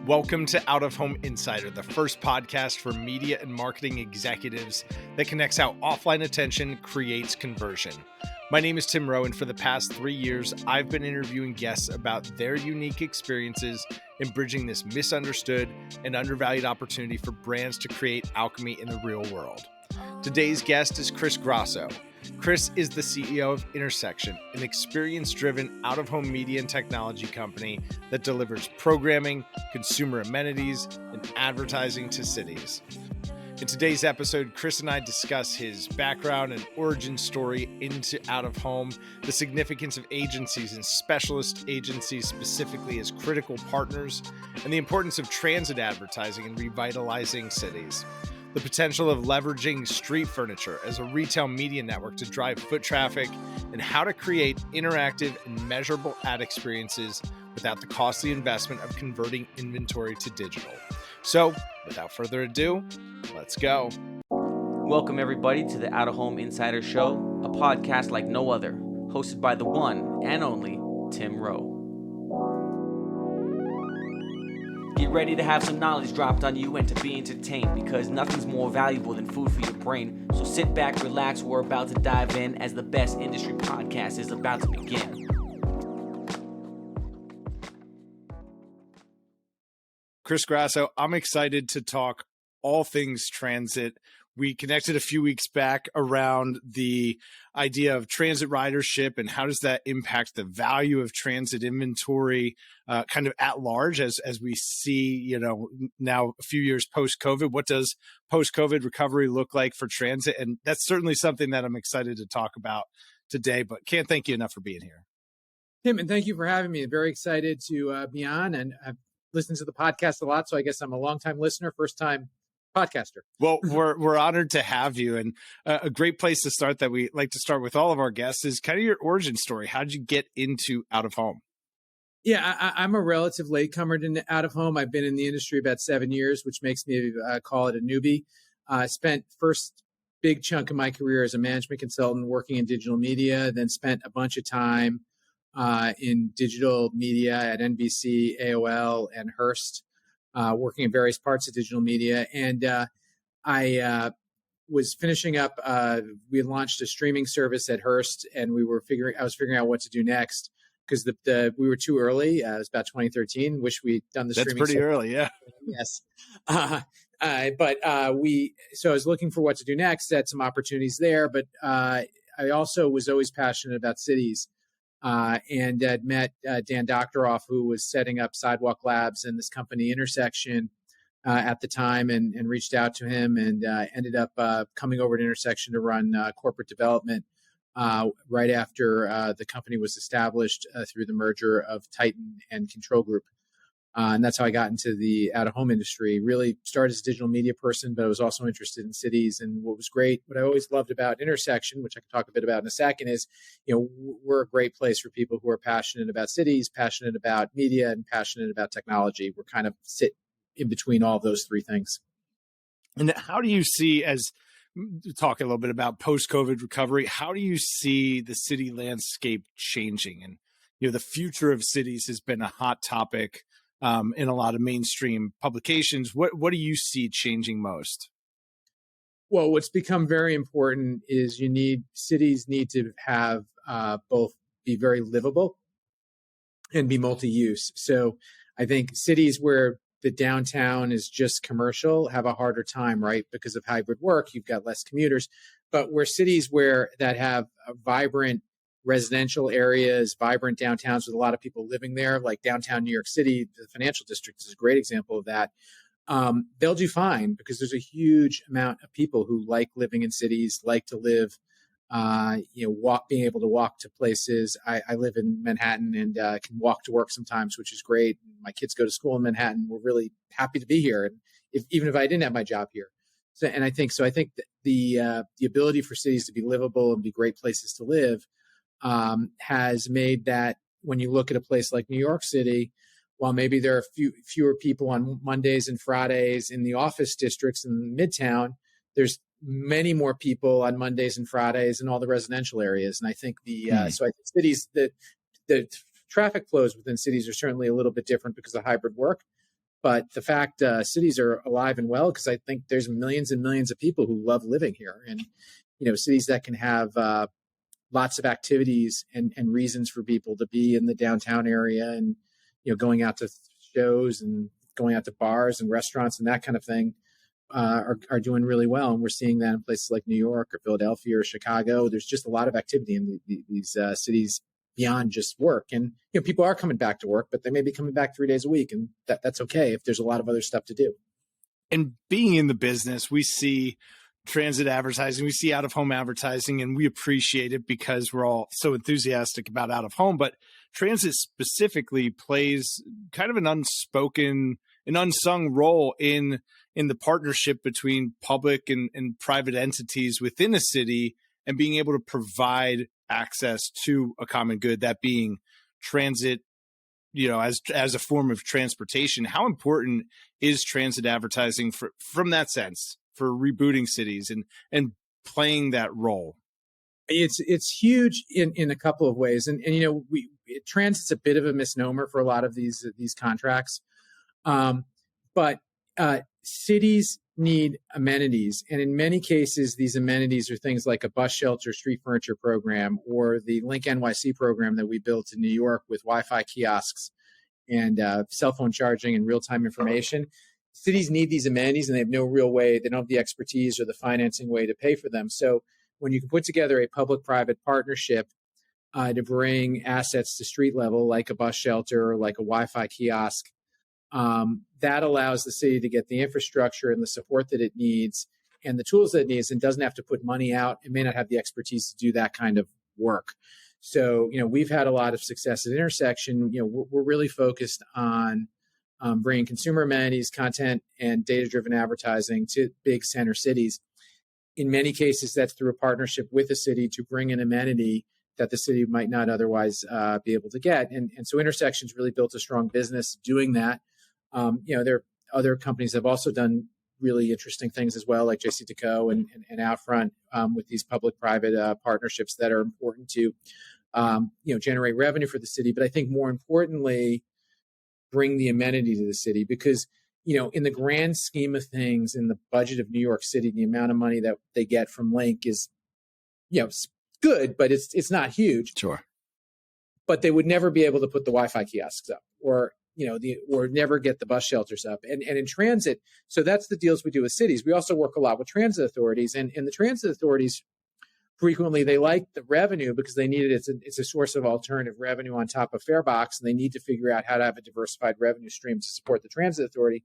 Welcome to Out of Home Insider, the first podcast for media and marketing executives that connects how offline attention creates conversion. My name is Tim Rowe, and for the past 3 years, I've been interviewing guests about their unique experiences in bridging this misunderstood and undervalued opportunity for brands to create alchemy in the real world. Today's guest is Chris Grosso. Chris is the CEO of Intersection, an experience-driven out-of-home media and technology company that delivers programming, consumer amenities, and advertising to cities. In today's episode, Chris and I discuss his background and origin story into out-of-home, the significance of agencies and specialist agencies specifically as critical partners, and the importance of transit advertising and revitalizing cities. The potential of leveraging street furniture as a retail media network to drive foot traffic, and how to create interactive and measurable ad experiences without the costly investment of converting inventory to digital. So, without further ado, let's go. Welcome everybody to the Out of Home Insider Show, a podcast like no other, hosted by the one and only Tim Rowe. Get ready to have some knowledge dropped on you and to be entertained, because nothing's more valuable than food for your brain. So sit back, relax, we're about to dive in as the best industry podcast is about to begin. Chris Grosso, I'm excited to talk all things transit. We connected a few weeks back around the idea of transit ridership and how does that impact the value of transit inventory kind of at large as we see, now a few years post-COVID. What does post-COVID recovery look like for transit? And that's certainly something that I'm excited to talk about today, but can't thank you enough for being here. Tim, and thank you for having me. I'm very excited to be on, and I've listened to the podcast a lot, so I guess I'm a longtime listener, first-time podcaster. Well, we're honored to have you, and a great place to start that we like to start with all of our guests is kind of your origin story. How did you get into out of home? Yeah, I'm a relative latecomer to out of home. I've been in the industry about 7 years, which makes me call it a newbie. I spent first big chunk of my career as a management consultant working in digital media, then spent a bunch of time in digital media at NBC, AOL, and Hearst. Working in various parts of digital media. And I was finishing up, we had launched a streaming service at Hearst, and I was figuring out what to do next because we were too early. It was about 2013. Wish we'd done the streaming That's pretty service. early, yeah. Yes. So I was looking for what to do next, had some opportunities there, but I also was always passionate about cities. And had met Dan Doctoroff, who was setting up Sidewalk Labs and this company Intersection at the time, and reached out to him and ended up coming over to Intersection to run corporate development right after the company was established through the merger of Titan and Control Group. And that's how I got into the out-of-home industry. Really started as a digital media person, but I was also interested in cities. And what was great, what I always loved about Intersection, which I can talk a bit about in a second, is, we're a great place for people who are passionate about cities, passionate about media, and passionate about technology. We're kind of sit in between all of those three things. And how do you see, as talk a little bit about post-COVID recovery, how do you see the city landscape changing? And, the future of cities has been a hot topic in a lot of mainstream publications. What do you see changing most? Well, what's become very important is cities need to have both be very livable and be multi-use. So I think cities where the downtown is just commercial have a harder time, right? Because of hybrid work, you've got less commuters. But where cities that have a vibrant residential areas, vibrant downtowns with a lot of people living there, like downtown New York City, the financial district is a great example of that. They'll do fine because there's a huge amount of people who like living in cities, like to live, being able to walk to places. I live in Manhattan and can walk to work sometimes, which is great. My kids go to school in Manhattan. We're really happy to be here, and even if I didn't have my job here. I think that the ability for cities to be livable and be great places to live has made that when you look at a place like New York City, while maybe there are fewer people on Mondays and Fridays in the office districts in Midtown, there's many more people on Mondays and Fridays in all the residential areas. And I think so I think cities, the traffic flows within cities are certainly a little bit different because of hybrid work. But the fact cities are alive and well, because I think there's millions and millions of people who love living here, and cities that can have lots of activities and reasons for people to be in the downtown area, and going out to shows and going out to bars and restaurants and that kind of thing are doing really well. And we're seeing that in places like New York or Philadelphia or Chicago. There's just a lot of activity in these cities beyond just work. And people are coming back to work, but they may be coming back 3 days a week, and that's okay if there's a lot of other stuff to do. And being in the business, we see transit advertising, we see out-of-home advertising, and we appreciate it because we're all so enthusiastic about out-of-home. But transit specifically plays kind of an unsung role in the partnership between public and private entities within a city, and being able to provide access to a common good, that being transit, as a form of transportation. How important is transit advertising from that sense for rebooting cities and playing that role? It's huge in a couple of ways, and transit's a bit of a misnomer for a lot of these contracts, but cities need amenities, and in many cases, these amenities are things like a bus shelter, street furniture program, or the LinkNYC program that we built in New York with Wi-Fi kiosks and cell phone charging and real-time information. Cities need these amenities, and they have no real way, they don't have the expertise or the financing way to pay for them. So when you can put together a public-private partnership to bring assets to street level, like a bus shelter or like a Wi-Fi kiosk, that allows the city to get the infrastructure and the support that it needs and the tools that it needs, and doesn't have to put money out. It may not have the expertise to do that kind of work. So, we've had a lot of success at Intersection. We're really focused on bringing consumer amenities, content, and data-driven advertising to big center cities. In many cases, that's through a partnership with the city to bring an amenity that the city might not otherwise be able to get. And so Intersection's really built a strong business doing that. There are other companies that have also done really interesting things as well, like JCDecaux and Outfront, with these public-private partnerships that are important to, generate revenue for the city. But I think more importantly, bring the amenity to the city, because, in the grand scheme of things, in the budget of New York City, the amount of money that they get from Link is, it's good, but it's not huge. Sure. But they would never be able to put the Wi-Fi kiosks up, or or never get the bus shelters up. And in transit, so that's the deals we do with cities. We also work a lot with transit authorities, and the transit authorities, frequently they like the revenue because they need it. It's a source of alternative revenue on top of Farebox, and they need to figure out how to have a diversified revenue stream to support the transit authority.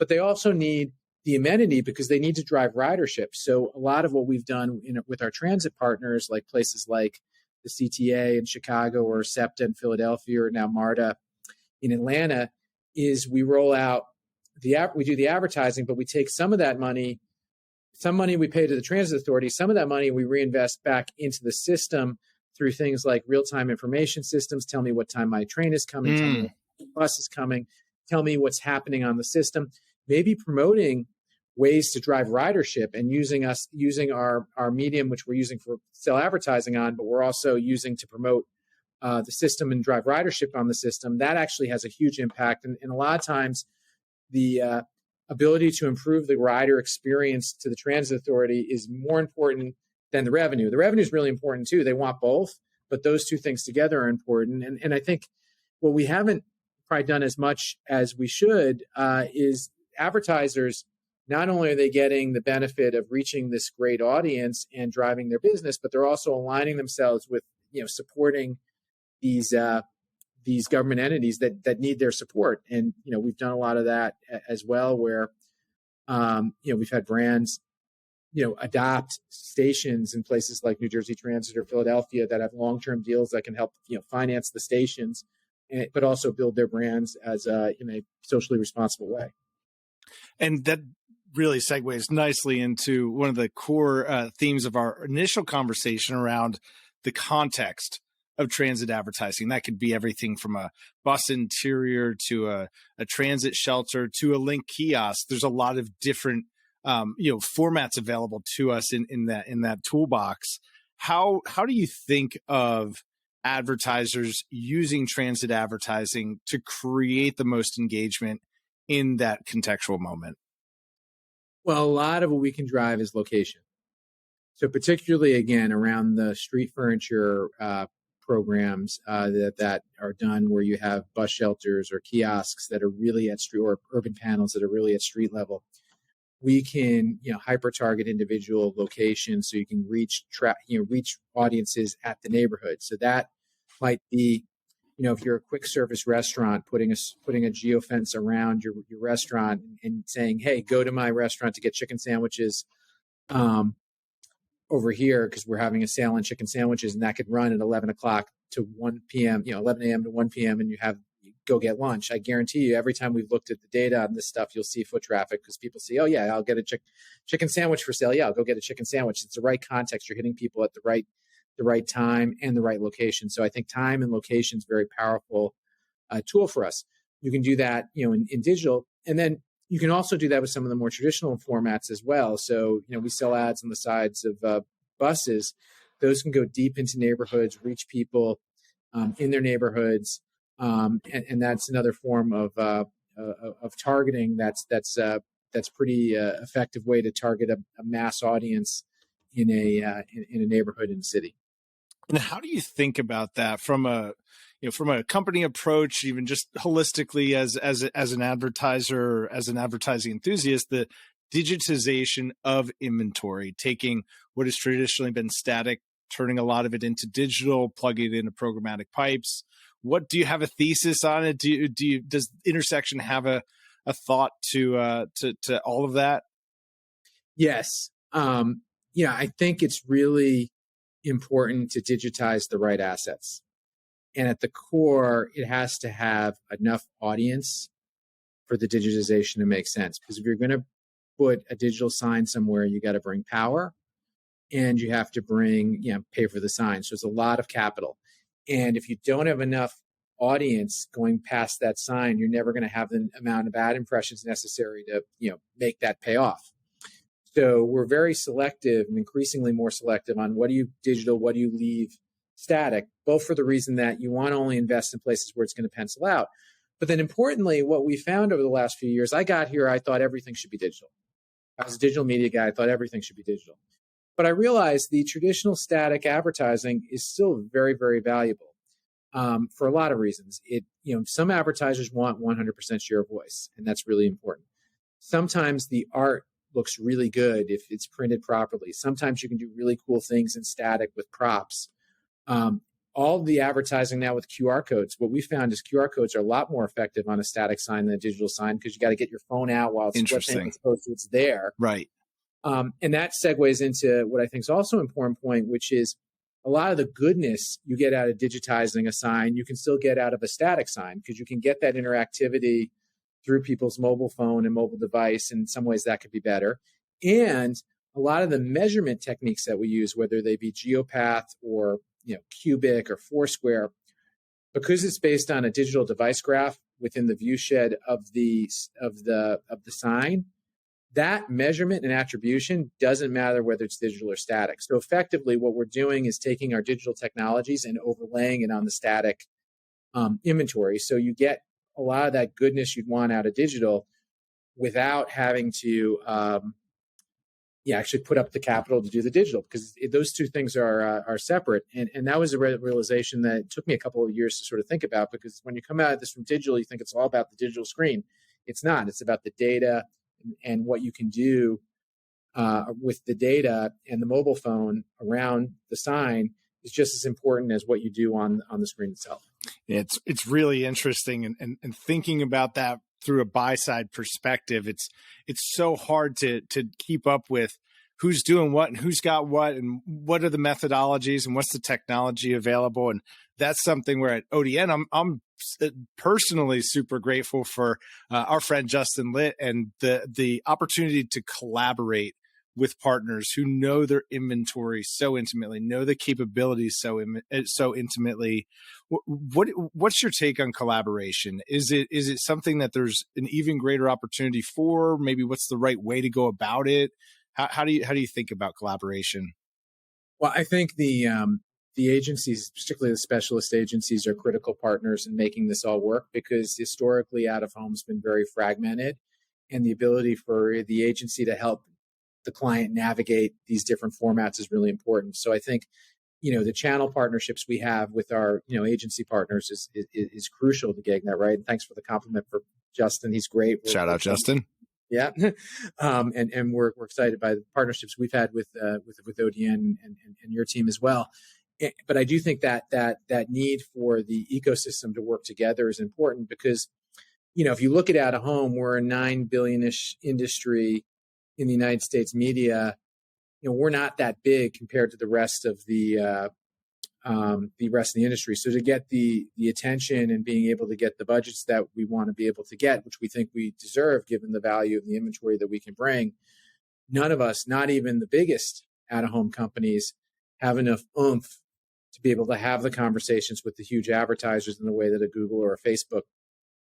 But they also need the amenity because they need to drive ridership. So a lot of what we've done with our transit partners, like places like the CTA in Chicago or SEPTA in Philadelphia, or now MARTA in Atlanta, is we roll out we do the advertising, but we take some of that money, some money we pay to the transit authority, some of that money we reinvest back into the system through things like real-time information systems. Tell me what time my train is coming, tell me what bus is coming, tell me what's happening on the system, maybe promoting ways to drive ridership, and using our medium, which we're using for sell advertising on, but we're also using to promote the system and drive ridership on the system. That actually has a huge impact. And a lot of times the ability to improve the rider experience to the transit authority is more important than the revenue. The revenue is really important too. They want both, but those two things together are important. And I think what we haven't probably done as much as we should is advertisers, not only are they getting the benefit of reaching this great audience and driving their business, but they're also aligning themselves with, supporting these government entities that need their support. And, we've done a lot of that as well, where, we've had brands, adopt stations in places like New Jersey Transit or Philadelphia that have long-term deals that can help, finance the stations, but also build their brands as in a socially responsible way. And that really segues nicely into one of the core themes of our initial conversation around the context of transit advertising. That could be everything from a bus interior to a transit shelter to a Link kiosk. There's a lot of different formats available to us in that toolbox. How do you think of advertisers using transit advertising to create the most engagement in that contextual moment? Well, a lot of what we can drive is location. So particularly, again, around the street furniture programs that are done where you have bus shelters or kiosks that are really at street, or urban panels that are really at street level, we can hyper target individual locations so you can reach audiences at the neighborhood. So that might be, if you're a quick service restaurant, putting a geofence around your restaurant and saying, hey, go to my restaurant to get chicken sandwiches over here because we're having a sale on chicken sandwiches, and that could run at 11 o'clock to 1 p.m., 11 a.m. to 1 p.m., and you go get lunch. I guarantee you, every time we've looked at the data on this stuff, you'll see foot traffic because people see, oh, yeah, I'll get a chicken sandwich for sale. Yeah, I'll go get a chicken sandwich. It's the right context. You're hitting people at the right time and the right location. So I think time and location is a very powerful tool for us. You can do that, in digital. And then you can also do that with some of the more traditional formats as well. So, we sell ads on the sides of buses. Those can go deep into neighborhoods, reach people in their neighborhoods. And that's another form of targeting. That's pretty effective way to target a mass audience in a neighborhood in a city. And how do you think about that from a company approach, even just holistically as an advertiser, as an advertising enthusiast, the digitization of inventory, taking what has traditionally been static, turning a lot of it into digital, plugging it into programmatic pipes? What do you have a thesis on it? Does Intersection have a thought to all of that? Yes. I think it's really important to digitize the right assets. And at the core, it has to have enough audience for the digitization to make sense. Because if you're going to put a digital sign somewhere, you got to bring power and you have to pay for the sign. So it's a lot of capital. And if you don't have enough audience going past that sign, you're never going to have the amount of ad impressions necessary to, make that pay off. So we're very selective and increasingly more selective on what do you digital, what do you leave static, both for the reason that you want to only invest in places where it's going to pencil out. But then importantly, what we found over the last few years, I got here, I thought everything should be digital. I was a digital media guy. I thought everything should be digital. But I realized the traditional static advertising is still very, very valuable for a lot of reasons. Some advertisers want 100% share of voice, and that's really important. Sometimes the art looks really good if it's printed properly. Sometimes you can do really cool things in static with props. All the advertising now with QR codes, what we found is QR codes are a lot more effective on a static sign than a digital sign because you got to get your phone out while it's there. Right. And that segues into what I think is also an important point, which is a lot of the goodness you get out of digitizing a sign, you can still get out of a static sign because you can get that interactivity through people's mobile phone and mobile device. In some ways that could be better. And a lot of the measurement techniques that we use, whether they be Geopath or cubic or Foursquare, because it's based on a digital device graph within the viewshed of the sign, that measurement and attribution doesn't matter whether it's digital or static. So effectively, what we're doing is taking our digital technologies and overlaying it on the static inventory. So you get a lot of that goodness you'd want out of digital without having to actually put up the capital to do the digital, because those two things are separate. And that was a realization that took me a couple of years to sort of think about, because when you come out of this from digital, you think it's all about the digital screen. It's not. It's about the data and what you can do with the data, and the mobile phone around the sign is just as important as what you do on the screen itself. It's really interesting, and thinking about that through a buy side perspective, it's so hard to keep up with who's doing what and who's got what and what are the methodologies and what's the technology available. And that's something where at ODN, I'm personally super grateful for our friend Justin Litt and the opportunity to collaborate with partners who know their inventory so intimately, know the capabilities so intimately. What's your take on collaboration? Is it something that there's an even greater opportunity for? Maybe what's the right way to go about it? How do you think about collaboration? Well, I think the the agencies, particularly the specialist agencies, are critical partners in making this all work, because historically out of home's been very fragmented, and the ability for the agency to help the client navigate these different formats is really important. So I think, the channel partnerships we have with our, agency partners is crucial to getting that right. And thanks for the compliment for Justin. He's great. Shout out, Justin. Yeah. And we're excited by the partnerships we've had with ODN and your team as well. But I do think that need for the ecosystem to work together is important, because, if you look at out of home, we're a $9 billion-ish industry in the United States media. We're not that big compared to the rest of the industry. So to get the attention and being able to get the budgets that we want to be able to get, which we think we deserve, given the value of the inventory that we can bring, none of us, not even the biggest out-of-home companies, have enough oomph to be able to have the conversations with the huge advertisers in the way that a Google or a Facebook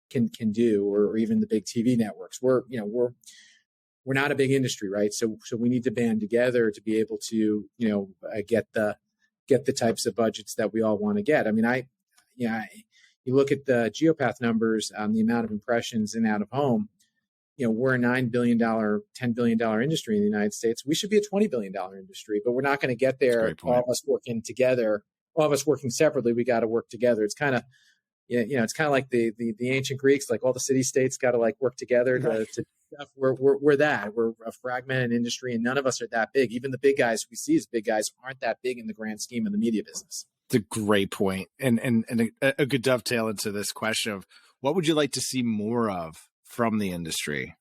can do, or even the big TV networks. We're not a big industry, right? So we need to band together to be able to, get the types of budgets that we all want to get. I mean, you look at the Geopath numbers, the amount of impressions in out of home. We're a $9 billion, $10 billion industry in the United States. We should be a $20 billion industry, but we're not going to get there. All of us working together, all of us working separately. We got to work together. It's kind of, it's kind of like the ancient Greeks, like all the city states got to work together to We're a fragmented industry, and none of us are that big. Even the big guys we see as big guys aren't that big in the grand scheme of the media business. It's a great point, and a good dovetail into this question of what would you like to see more of from the industry?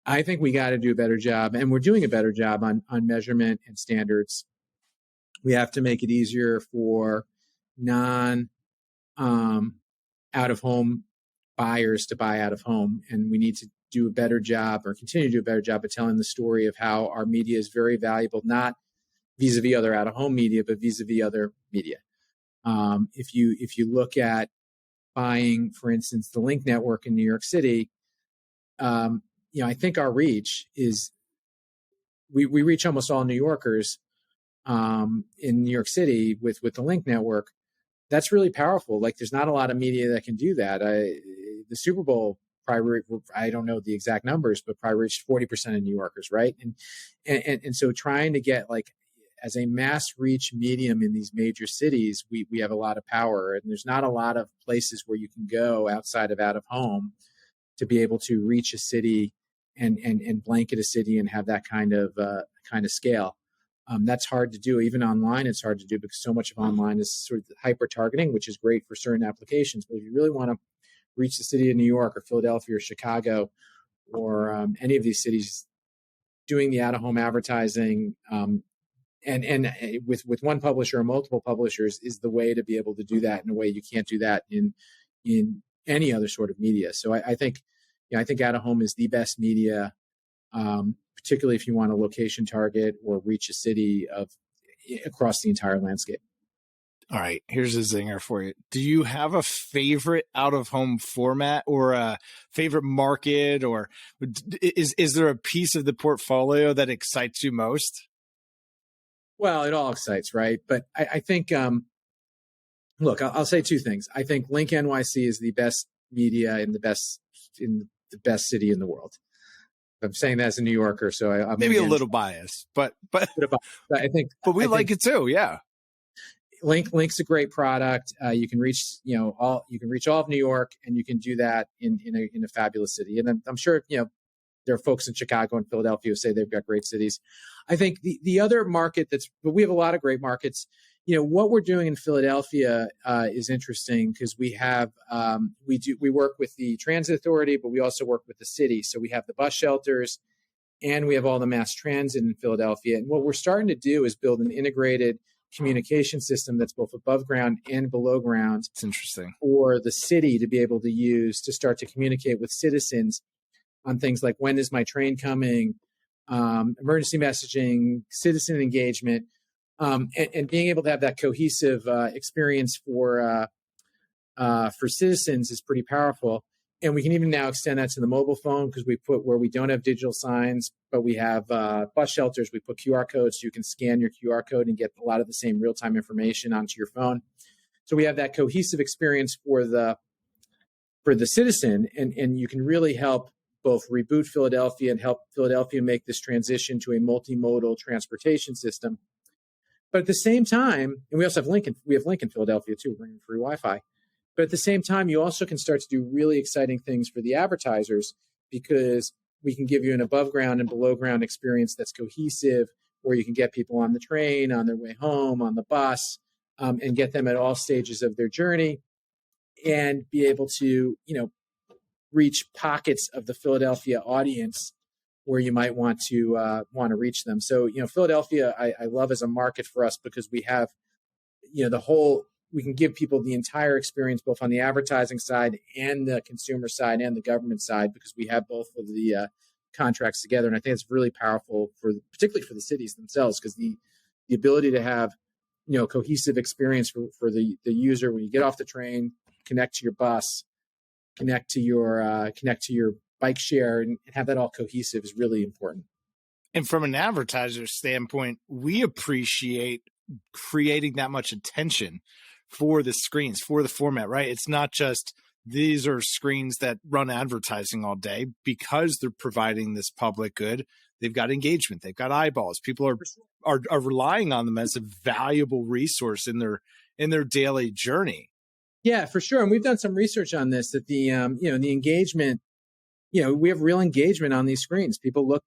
I think we got to do a better job, and we're doing a better job on measurement and standards. We have to make it easier for non out of home buyers to buy out of home, and we need to do a better job, or continue to do a better job, of telling the story of how our media is very valuable, not vis-a-vis other out-of-home media, but vis-a-vis other media. If you look at buying, for instance, the Link network in New York City, I think our reach is, we reach almost all New Yorkers in New York City with the Link network. That's really powerful. There's not a lot of media that can do that. The Super Bowl, probably, I don't know the exact numbers, but probably reached 40% of New Yorkers, right? And so trying to get as a mass reach medium in these major cities, we have a lot of power, and there's not a lot of places where you can go outside of out of home to be able to reach a city and blanket a city and have that kind of scale. That's hard to do. Even online, it's hard to do, because so much of online is sort of hyper targeting, which is great for certain applications. But if you really want to reach the city of New York or Philadelphia or Chicago or any of these cities, doing the out-of-home advertising and with one publisher or multiple publishers is the way to be able to do that in a way you can't do that in any other sort of media. So I think out-of-home is the best media, particularly if you want a location target or reach a city across the entire landscape. All right, here's a zinger for you. Do you have a favorite out-of-home format or a favorite market, or is there a piece of the portfolio that excites you most? Well, it all excites, right? But I think, look, I'll say two things. I think LinkNYC is the best media in the best city in the world. I'm saying that as a New Yorker, so I'm maybe a little biased, but I think, but we like it too, yeah. Link's a great product. You can reach, all of New York, and you can do that in a fabulous city. And I'm sure, there are folks in Chicago and Philadelphia who say they've got great cities. I think the other market but we have a lot of great markets. What we're doing in Philadelphia is interesting, because we have, we work with the transit authority, but we also work with the city. So we have the bus shelters, and we have all the mass transit in Philadelphia. And what we're starting to do is build an integrated communication system that's both above ground and below ground. It's interesting for the city to be able to use to start to communicate with citizens on things like, when is my train coming, emergency messaging, citizen engagement, and being able to have that cohesive experience for citizens is pretty powerful. And we can even now extend that to the mobile phone, because we put, where we don't have digital signs, but we have bus shelters, we put QR codes, so you can scan your QR code and get a lot of the same real-time information onto your phone. So we have that cohesive experience for the citizen, and you can really help both reboot Philadelphia and help Philadelphia make this transition to a multimodal transportation system. But at the same time, and we also have Link in Philadelphia too, bringing free Wi-Fi. But at the same time, you also can start to do really exciting things for the advertisers, because we can give you an above ground and below ground experience that's cohesive, where you can get people on the train, on their way home, on the bus, and get them at all stages of their journey, and be able to, reach pockets of the Philadelphia audience where you might want to reach them. So, Philadelphia, I love as a market for us, because we have, we can give people the entire experience, both on the advertising side and the consumer side and the government side, because we have both of the contracts together. And I think it's really powerful particularly for the cities themselves, because the ability to have, cohesive experience for the user when you get off the train, connect to your bus, connect to your bike share, and have that all cohesive is really important. And from an advertiser standpoint, we appreciate creating that much attention for the screens, for the format, right? It's not just these are screens that run advertising all day, because they're providing this public good. They've got engagement, they've got eyeballs. People are relying on them as a valuable resource in their daily journey. Yeah, for sure. And we've done some research on this, that the engagement, we have real engagement on these screens. People look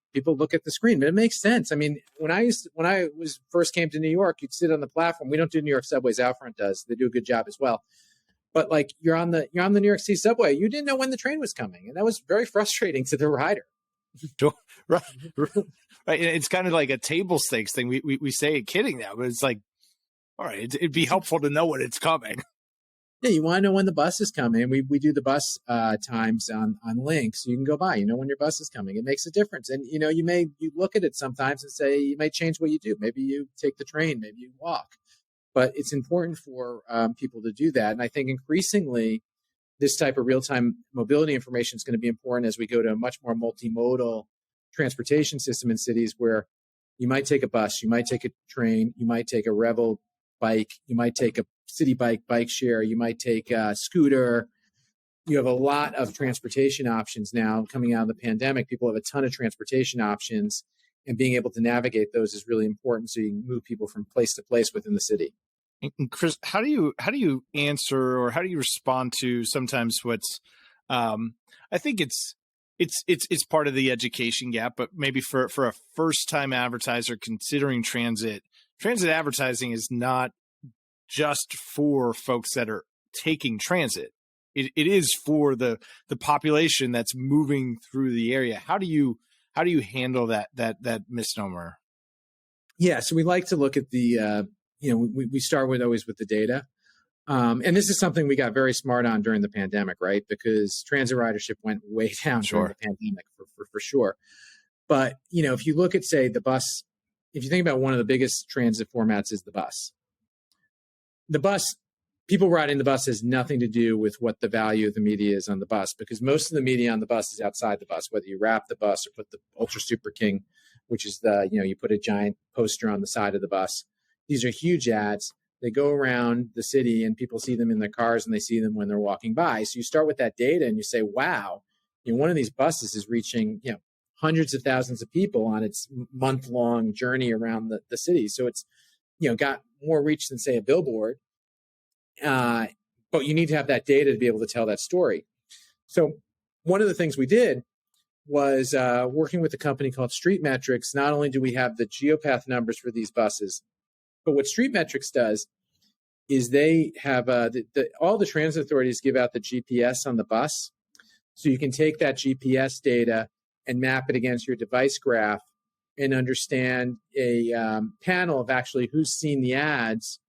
at the screen, but it makes sense. I mean, when I first came to New York, you'd sit on the platform. We don't do New York subways. Outfront does. They do a good job as well. But like, you're on the New York City subway. You didn't know when the train was coming, and that was very frustrating to the rider. Right. It's kind of like a table stakes thing. We say it kidding now, but it's like, all right, it'd be helpful to know when it's coming. Yeah, you want to know when the bus is coming. We do the bus times on Link, so you can go by. You know when your bus is coming. It makes a difference. And you look at it sometimes and say you may change what you do. Maybe you take the train. Maybe you walk. But it's important for people to do that. And I think increasingly, this type of real-time mobility information is going to be important as we go to a much more multimodal transportation system in cities, where you might take a bus, you might take a train, you might take a Revel bike, you might take a city bike share, you might take a scooter. You have a lot of transportation options now coming out of the pandemic. People have a ton of transportation options, and being able to navigate those is really important, so you can move people from place to place within the city. And Chris, how do you answer, or how do you respond to sometimes what's I think it's part of the education gap, but maybe for a first time advertiser considering transit advertising is not just for folks that are taking transit. It is for the population that's moving through the area. How do you handle that misnomer? Yeah, so we like to look at the we start always with the data. And this is something we got very smart on during the pandemic, right? Because transit ridership went way down during the pandemic for sure. But, if you look at, say, the bus, if you think about one of the biggest transit formats is the bus. The bus, people riding the bus has nothing to do with what the value of the media is on the bus, because most of the media on the bus is outside the bus, whether you wrap the bus or put the Ultra Super King, which is you put a giant poster on the side of the bus. These are huge ads. They go around the city and people see them in their cars, and they see them when they're walking by. So you start with that data and you say, wow, one of these buses is reaching, hundreds of thousands of people on its month-long journey around the city. So it's, got more reach than, say, a billboard. But you need to have that data to be able to tell that story. So one of the things we did was working with a company called Street Metrics. Not only do we have the geopath numbers for these buses, but what Street Metrics does is they have all the transit authorities give out the GPS on the bus. So you can take that GPS data and map it against your device graph and understand a panel of actually who's seen the ads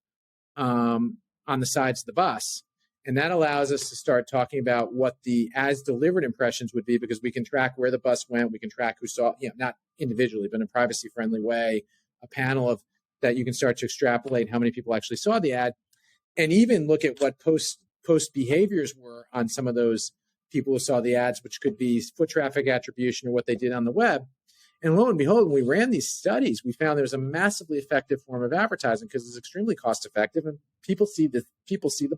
on the sides of the bus. And that allows us to start talking about what the as delivered impressions would be, because we can track where the bus went. We can track who saw, not individually, but in a privacy friendly way, a panel of that you can start to extrapolate how many people actually saw the ad, and even look at what post behaviors were on some of those people who saw the ads, which could be foot traffic attribution or what they did on the web. And lo and behold, when we ran these studies, we found there's a massively effective form of advertising because it's extremely cost effective, and people see the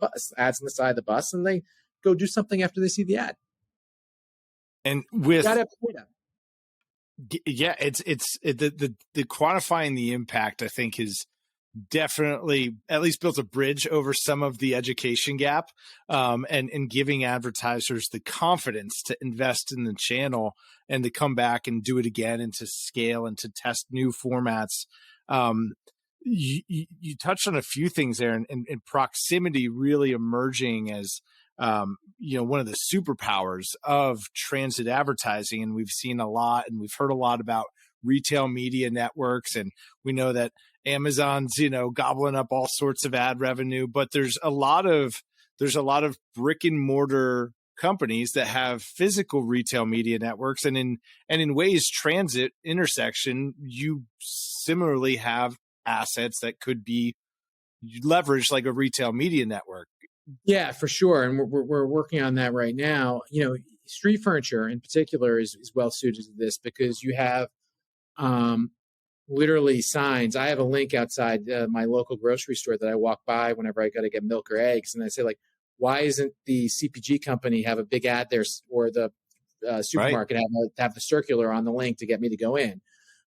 bus ads on the side of the bus, and they go do something after they see the ad. And with data. Yeah, it's the quantifying the impact, I think, is definitely at least built a bridge over some of the education gap, and giving advertisers the confidence to invest in the channel and to come back and do it again and to scale and to test new formats. You touched on a few things there, and proximity really emerging as one of the superpowers of transit advertising. And we've seen a lot, and we've heard a lot about retail media networks, and we know that Amazon's gobbling up all sorts of ad revenue, but there's a lot of brick and mortar companies that have physical retail media networks, and in ways transit intersection, you similarly have assets that could be leveraged like a retail media network. Yeah, for sure. And we're working on that right now. Street furniture in particular is well suited to this because you have literally signs. I have a link outside my local grocery store that I walk by whenever I got to get milk or eggs. And I say, like, why isn't the CPG company have a big ad there, or the supermarket have the circular on the link to get me to go in?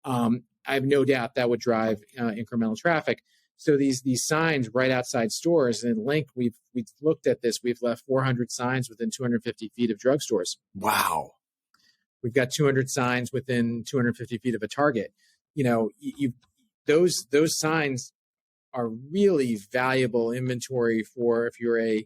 I have no doubt that would drive incremental traffic. So these signs right outside stores, and Link, we've looked at this. We've left 400 signs within 250 feet of drugstores. Wow. We've got 200 signs within 250 feet of a Target. Those signs are really valuable inventory for if you're a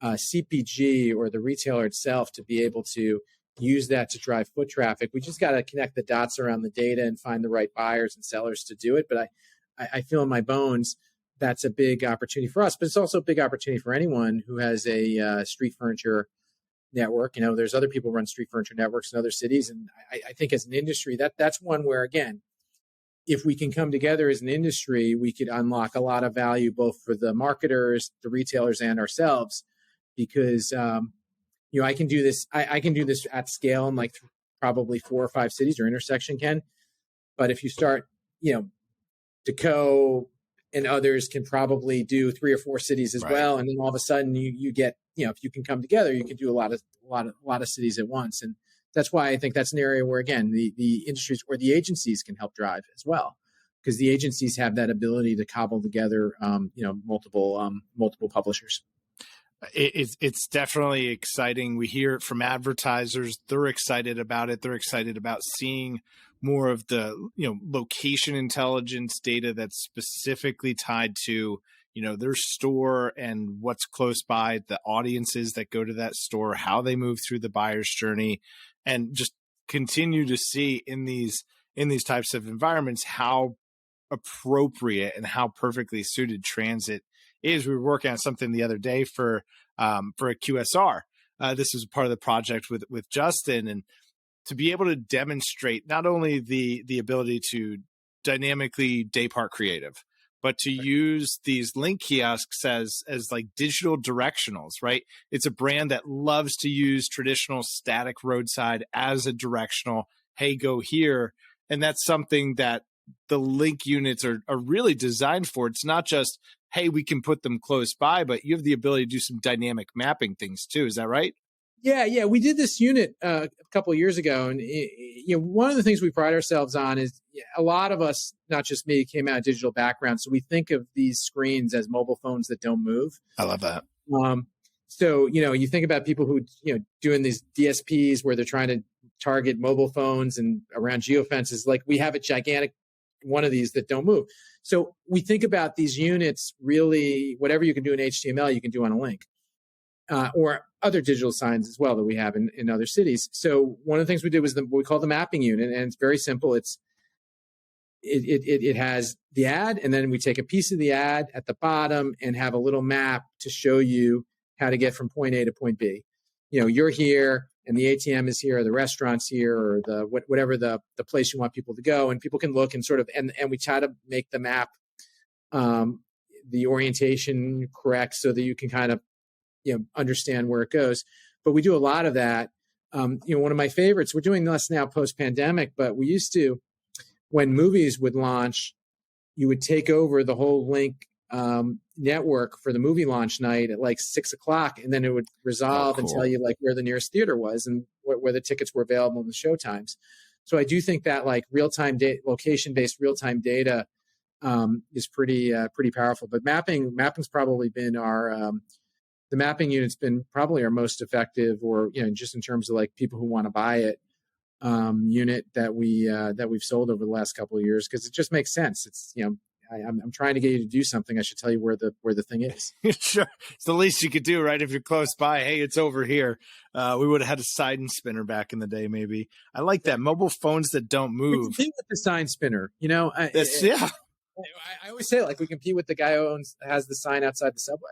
CPG or the retailer itself to be able to use that to drive foot traffic. We just got to connect the dots around the data and find the right buyers and sellers to do it. But I feel in my bones that's a big opportunity for us, but it's also a big opportunity for anyone who has a street furniture network. There's other people who run street furniture networks in other cities. And I think as an industry, that's one where, again, if we can come together as an industry, we could unlock a lot of value both for the marketers, the retailers, and ourselves, because I can do this. I can do this at scale in like probably 4 or 5 cities, or intersection can. But if you start, Deco and others can probably do 3 or 4 cities as well, and then all of a sudden you get, if you can come together, you can do a lot of cities at once. And that's why I think that's an area where, again, the industries or the agencies can help drive as well, because the agencies have that ability to cobble together, multiple publishers. It's definitely exciting. We hear it from advertisers. They're excited about it. They're excited about seeing more of the, location intelligence data that's specifically tied to, their store and what's close by, the audiences that go to that store, how they move through the buyer's journey, and just continue to see in these types of environments how appropriate and how perfectly suited transit is. We were working on something the other day for a QSR. This was part of the project with Justin, and to be able to demonstrate not only the ability to dynamically daypart creative, but to use these link kiosks as like digital directionals, right? It's a brand that loves to use traditional static roadside as a directional, hey, go here. And that's something that the link units are really designed for. It's not just, hey, we can put them close by, but you have the ability to do some dynamic mapping things too. Is that right? Yeah. We did this unit a couple of years ago, and one of the things we pride ourselves on is a lot of us, not just me, came out of digital background, so we think of these screens as mobile phones that don't move. I love that. So you think about people who doing these DSPs where they're trying to target mobile phones and around geofences. Like, we have a gigantic one of these that don't move. So we think about these units, really, whatever you can do in HTML, you can do on a link. Or other digital signs as well that we have in other cities. So one of the things we did was what we call the mapping unit, and it's very simple. It has the ad, and then we take a piece of the ad at the bottom and have a little map to show you how to get from point A to point B. You're here, and the ATM is here, or the restaurant's here, or whatever the place you want people to go, and people can look and sort of, and we try to make the map, the orientation correct so that you can kind of understand where it goes. but we do a lot of that. One of my favorites, we're doing less now post-pandemic, but we used to, when movies would launch, you would take over the whole Link network for the movie launch night at like 6:00, and then it would resolve and tell you like where the nearest theater was and where the tickets were available in the show times. So I do think that like location-based real-time data is pretty powerful. But mapping's probably been the mapping unit's been probably our most effective, or just in terms of like people who want to buy it, unit that we've sold over the last couple of years, because it just makes sense. It's I'm trying to get you to do something. I should tell you where the thing is. Sure, it's the least you could do, right? If you're close by, hey, it's over here. We would have had a sign spinner back in the day, maybe. I like that. Mobile phones that don't move. We compete with the sign spinner, I always say, like, we compete with the guy who has the sign outside the subway.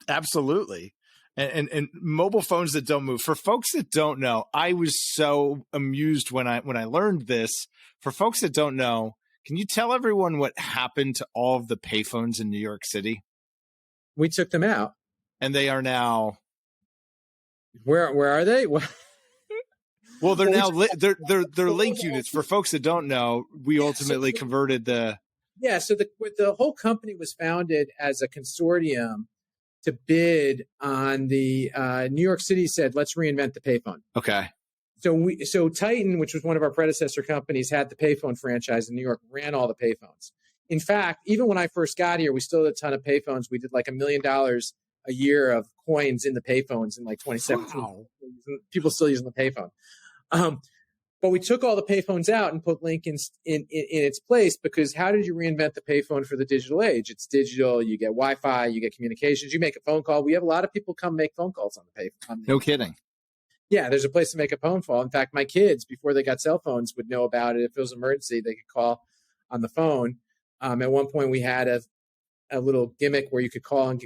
Absolutely. And mobile phones that don't move. For folks that don't know, I was so amused when I learned this. For folks that don't know, can you tell everyone what happened to all of the payphones in New York City? We took them out, and they are now. Where are they? Well, they're now they're link units. For folks that don't know, we ultimately converted the. Yeah, so the whole company was founded as a consortium to bid on the New York City said, let's reinvent the payphone. Okay. So Titan, which was one of our predecessor companies, had the payphone franchise in New York, ran all the payphones. In fact, even when I first got here, we still had a ton of payphones. We did like $1 million a year of coins in the payphones in like 2017. Wow. People still using the payphone. But we took all the payphones out and put Link in its place, because how did you reinvent the payphone for the digital age? It's digital. You get Wi-Fi. You get communications. You make a phone call. We have a lot of people come make phone calls on the payphone. No kidding. Yeah, there's a place to make a phone call. In fact, my kids, before they got cell phones, would know about it. If it was an emergency, they could call on the phone. At one point, we had a little gimmick where you could call and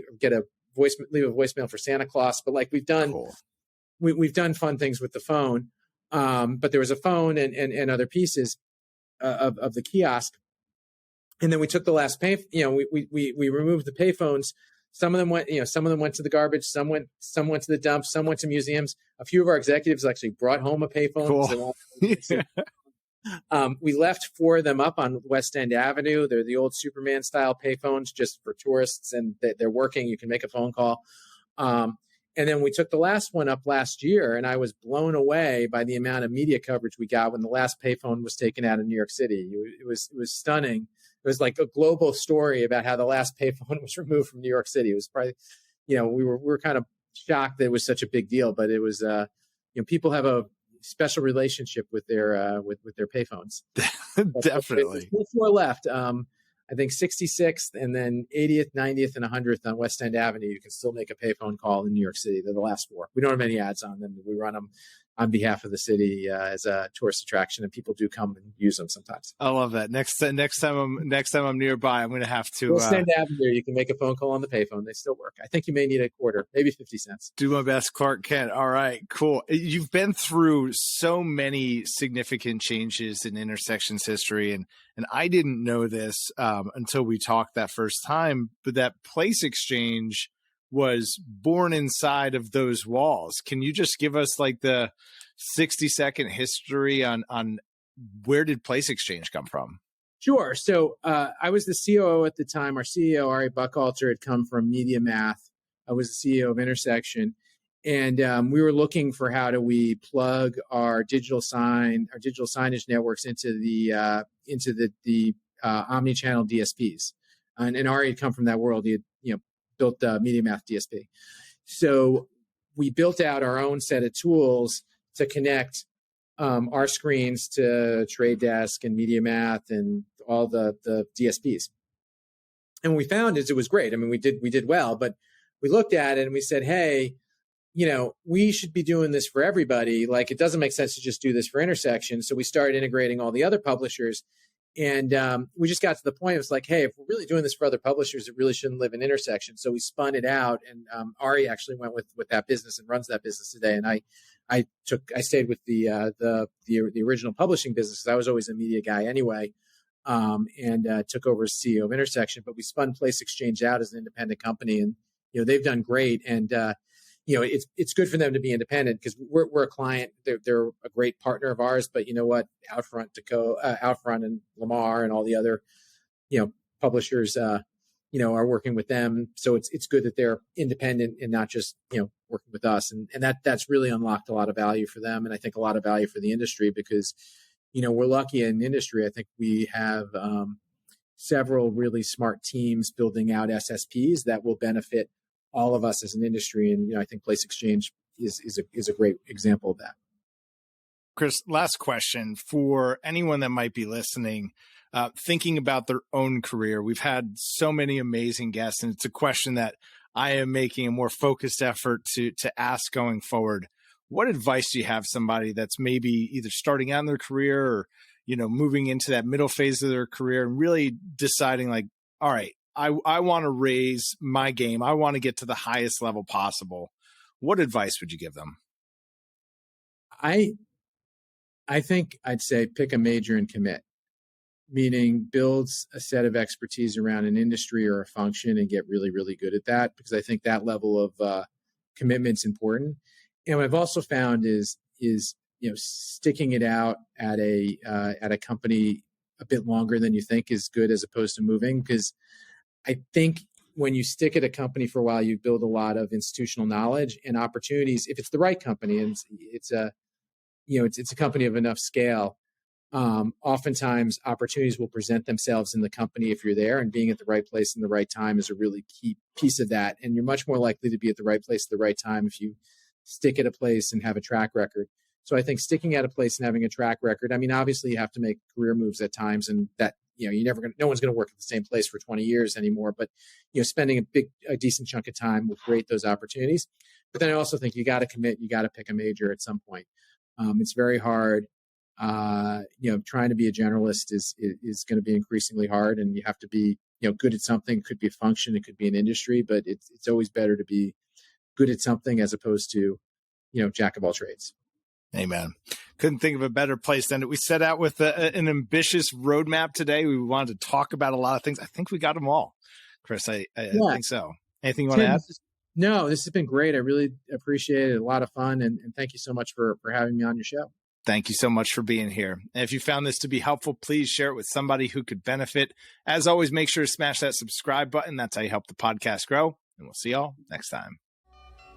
leave a voicemail for Santa Claus. But like we've done fun things with the phone. But there was a phone and other pieces of the kiosk, and then we took the last pay. We removed the payphones. Some of them went to the garbage. Some went to the dump. Some went to museums. A few of our executives actually brought home a payphone. Cool. We left 4 of them up on West End Avenue. They're the old Superman style payphones, just for tourists, and they're working. You can make a phone call. And then we took the last one up last year, and I was blown away by the amount of media coverage we got when the last payphone was taken out of New York City. It was stunning. It was like a global story about how the last payphone was removed from New York City. It was probably, we were kind of shocked that it was such a big deal, but it was, people have a special relationship with their payphones. Definitely. There's 4 left. I think 66th and then 80th, 90th, and 100th on West End Avenue. You can still make a payphone call in New York City. They're the last 4. We don't have any ads on them. We run them on behalf of the city as a tourist attraction, and people do come and use them sometimes. I love that. Next time I'm nearby, I'm going to have to. West End Avenue, you can make a phone call on the payphone. They still work. I think you may need a quarter, maybe 50 cents. Do my best, Clark Kent. All right, cool. You've been through so many significant changes in Intersections history, and I didn't know this until we talked that first time, but that Place Exchange was born inside of those walls. Can you just give us like the 60-second history on where did Place Exchange come from? Sure. So I was the COO at the time. Our CEO, Ari Buchalter, had come from Media Math. I was the CEO of Intersection. And we were looking for how do we plug our digital signage networks into the omni-channel DSPs. And Ari had come from that world. He had built Media Math DSP. So we built out our own set of tools to connect our screens to Trade Desk and Media Math and all the DSPs. And what we found is it was great. I mean, we did well, but we looked at it and we said, hey, we should be doing this for everybody. Like, it doesn't make sense to just do this for Intersection. So we started integrating all the other publishers. And we just got to the point, it was like, hey, if we're really doing this for other publishers, it really shouldn't live in Intersection. So we spun it out, and Ari actually went with that business and runs that business today. And I stayed with the original publishing business, because I was always a media guy anyway, and took over as CEO of Intersection. But we spun Place Exchange out as an independent company, and they've done great. And it's good for them to be independent because we're a client. They're a great partner of ours, but you know what? Outfront and Lamar and all the other, publishers, are working with them. So it's good that they're independent and not just, working with us. And that's really unlocked a lot of value for them. And I think a lot of value for the industry because, we're lucky in industry. I think we have several really smart teams building out SSPs that will benefit all of us as an industry. And, I think Place Exchange is a great example of that. Chris, last question for anyone that might be listening, thinking about their own career. We've had so many amazing guests, and it's a question that I am making a more focused effort to ask going forward. What advice do you have somebody that's maybe either starting out in their career or, moving into that middle phase of their career and really deciding like, all right, I want to raise my game. I want to get to the highest level possible. What advice would you give them? I think I'd say pick a major and commit, meaning build a set of expertise around an industry or a function and get really, really good at that, because I think that level of commitment's important. And what I've also found is sticking it out at a company a bit longer than you think is good as opposed to moving, because I think when you stick at a company for a while, you build a lot of institutional knowledge and opportunities. If it's the right company and it's a company of enough scale, oftentimes opportunities will present themselves in the company if you're there, and being at the right place in the right time is a really key piece of that. And you're much more likely to be at the right place at the right time if you stick at a place and have a track record. So I think sticking at a place and having a track record, I mean, obviously you have to make career moves at times, and that, no one's going to work at the same place for 20 years anymore, but, spending a decent chunk of time will create those opportunities. But then I also think you got to commit, you got to pick a major at some point. It's very hard. Trying to be a generalist is going to be increasingly hard, and you have to be, good at something. It could be a function, it could be an industry, but it's always better to be good at something as opposed to, jack of all trades. Amen. Couldn't think of a better place than it. We set out with an ambitious roadmap today. We wanted to talk about a lot of things. I think we got them all, Chris. I think so. Anything you want to add? No, this has been great. I really appreciate it. A lot of fun. And thank you so much for having me on your show. Thank you so much for being here. And if you found this to be helpful, please share it with somebody who could benefit. As always, make sure to smash that subscribe button. That's how you help the podcast grow. And we'll see y'all next time.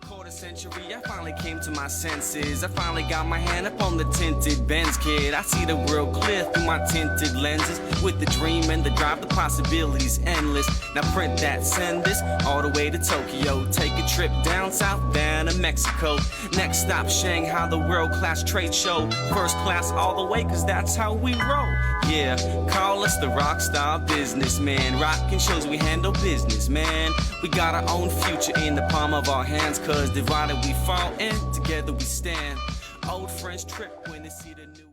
Quarter century, I finally came to my senses. I finally got my hand up on the tinted Benz, kid. I see the world clear through my tinted lenses. With the dream and the drive, the possibilities endless. Now print that, send this all the way to Tokyo. Take a trip down south, down to Mexico. Next stop, Shanghai, the world-class trade show. First class all the way, cause that's how we roll. Yeah, call us the rock star businessman. Rockin' shows we handle business, man. We got our own future in the palm of our hands, cause divided we fall and together we stand. Old friends trip when they see the new.